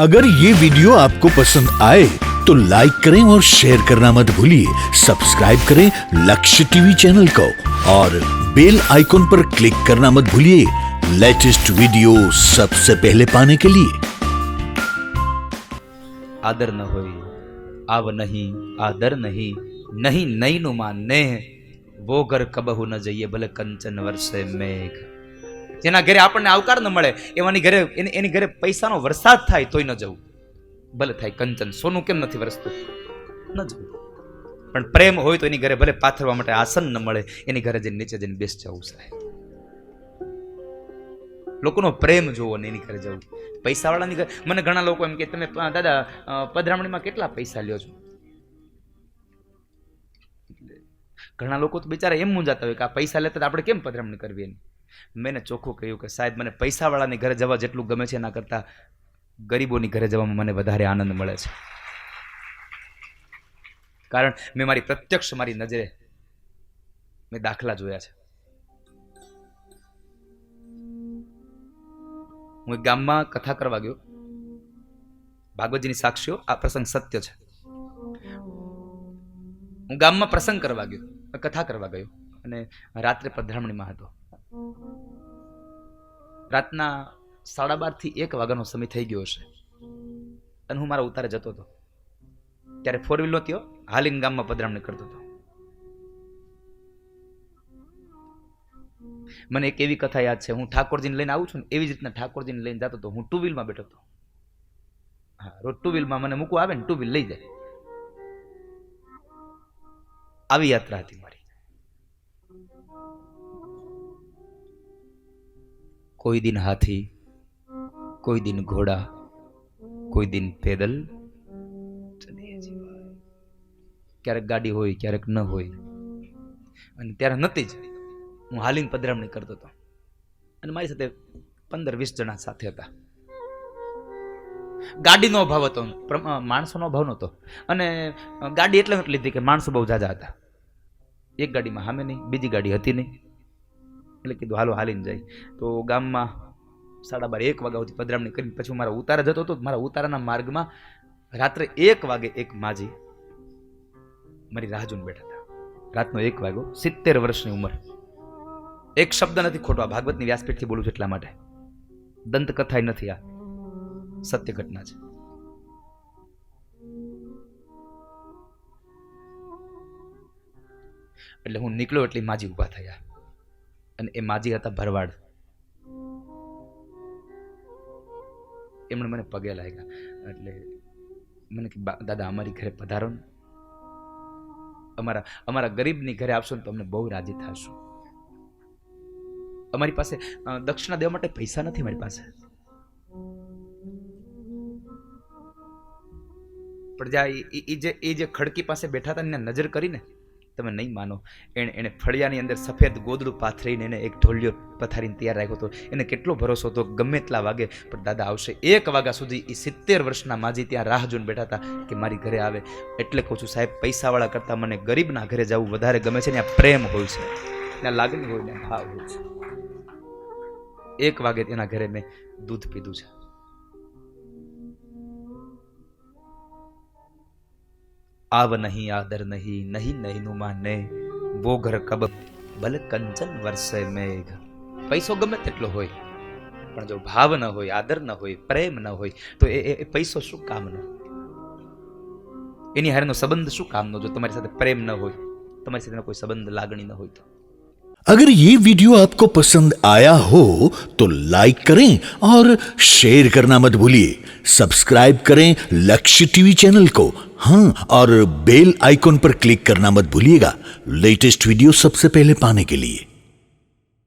अगर ये वीडियो आपको पसंद आए तो लाइक करें और शेयर करना मत भूलिए। सब्सक्राइब करें लक्ष्य टीवी चैनल को और बेल आइकॉन पर क्लिक करना मत भूलिए लेटेस्ट वीडियो सबसे पहले पाने के लिए। आदर न होय आव नहीं आदर नहीं नहीं नहीं नु माने वो घर कबहू न जइए भले कंचन वर्षे मेघ। જેના ઘરે આપણને આવકાર ન મળે એવાની ઘરે એની ઘરે પૈસાનો વરસાદ થાય તોય ન જવું, ભલે થાય કંચન સોનું કેમ નથી વરસતું, ન જવું. પણ પ્રેમ હોય તો એની ઘરે ભલે પાથરવા માટે આસન ન મળે એની ઘરે જઈને નીચે જઈને બેસી જવું સાહેબ. લોકોનો પ્રેમ જોવો ને એની ઘરે જવું. પૈસાવાળાની ઘરે મને ઘણા લોકો એમ કે તમે દાદા પધરામણીમાં કેટલા પૈસા લ્યો છો? ઘણા લોકો તો બિચારા એમ મૂંઝાતા હોય કે આ પૈસા લેતા આપણે કેમ પધરામણી કરવી એની. મેં ચોખ્ખું કહ્યું કે સાહેબ મને પૈસાવાળાની ઘરે જવા જેટલું ગમે છે એના કરતાં ગરીબોની ઘરે જવામાં મને વધારે આનંદ મળે છે. કારણ મેં મારી પ્રત્યક્ષ મારી નજરે મેં દાખલા જોયા છે. હું એક ગામમાં કથા કરવા ગયો. ભાગવતજીની સાક્ષીઓ, આ પ્રસંગ સત્ય છે. હું ગામમાં પ્રસંગ કરવા ગયો, કથા કરવા ગયો અને રાત્રે પધરામણીમાં હતો. રાતના 12:30 થી 1 વાગ્યાનો સમય થઈ ગયો હશે અને હું મારા ઉતારે જતો હતો. ત્યારે 4 વ્હીલ નહોતી, હાલીન ગામમાં પધરામણી કરતો હતો. મને એક એવી કથા યાદ છે. હું ઠાકોરજીને લઈને આવું છું ને એવી જ રીતના ઠાકોરજીને લઈને જતો હતો. હું 2 વ્હીલમાં બેઠો હતો. હા, રોજ 2 વ્હીલમાં મને મૂકવા આવે ને 2 વ્હીલ લઈ જાય. આવી યાત્રા હતી મારી. કોઈ દિન હાથી, કોઈ દિન ઘોડા, કોઈ દિન પેદલ. ક્યારેક ગાડી હોય, ક્યારેક ન હોય. અને ત્યારે નહોતી જ. હું હાલીને પધરામણી કરતો હતો અને મારી સાથે 15-20 જણા સાથે હતા. ગાડીનો અભાવ હતો, માણસોનો અભાવ નહોતો. અને ગાડી એટલે લીધી કે માણસો બહુ ઝાઝા હતા. એક ગાડીમાં સામે નહીં, બીજી ગાડી હતી નહીં. એટલે કીધું હાલો હાલીને જાય. તો ગામમાં 12:30-1 વાગ્યા સુધી પધરામણી કરીને પછી હું મારા ઉતારા જતો હતો. મારા ઉતારાના માર્ગમાં રાત્રે 1 વાગે એક માજી મારી રાહ જોઈને બેઠા હતા. રાતનો 1 વાગ્યો, 70 વર્ષની ઉંમર. એક શબ્દ નથી ખોટો. આ ભાગવતની વ્યાસપીઠથી બોલું છું એટલા માટે. દંતકથા નથી, આ સત્ય ઘટના છે. એટલે હું નીકળ્યો એટલે માજી ઊભા થયા અને એ માજી હતા ભરવાડ. એમણે મને પગે લાગ્યા. એટલે મને કે દાદા અમારી ઘરે પધારો ને, અમારા ગરીબની ઘરે આવશો ને તો અમને બહુ રાજી થશું. અમારી પાસે દક્ષિણા દેવા માટે પૈસા નથી. મારી પાસે પણ જ્યાં એ જે ખડકી પાસે બેઠા હતા એને નજર કરીને તમે નહીં માનો, એને ફળિયાની અંદર સફેદ ગોદડું પાથરીને એને એક ઢોલિયો પથારીને તૈયાર રાખ્યો હતો. એને કેટલો ભરોસો હતો ગમે એટલા વાગે પણ દાદા આવશે. 1 વાગ્યા સુધી એ 70 વર્ષના માજી ત્યાં રાહ જોઈને બેઠા હતા કે મારી ઘરે આવે. એટલે કહું છું સાહેબ, પૈસાવાળા કરતાં મને ગરીબના ઘરે જવું વધારે ગમે છે. ત્યાં પ્રેમ હોય છે, ત્યાં લાગણી હોય ને ભાવ હોય છે. 1 વાગે એના ઘરે મેં દૂધ પીધું છે. આવ નહીં આદર નહીં નહીં નહીં નું માને વો ઘર કબ ભલે કંચન વર્ષે મેઘ. પૈસો ગમે તેટલો હોય પણ જો ભાવ ન હોય, આદર ન હોય, પ્રેમ ન હોય તો એ પૈસો શું કામનો? એની હારેનો સંબંધ શું કામનો જો તમારી સાથે પ્રેમ ન હોય, તમારી સાથે કોઈ સંબંધ લાગણી ન હોય તો? अगर ये वीडियो आपको पसंद आया हो तो लाइक करें और शेयर करना मत भूलिए। सब्सक्राइब करें लक्ष्य टीवी चैनल को, हाँ, और बेल आइकॉन पर क्लिक करना मत भूलिएगा लेटेस्ट वीडियो सबसे पहले पाने के लिए।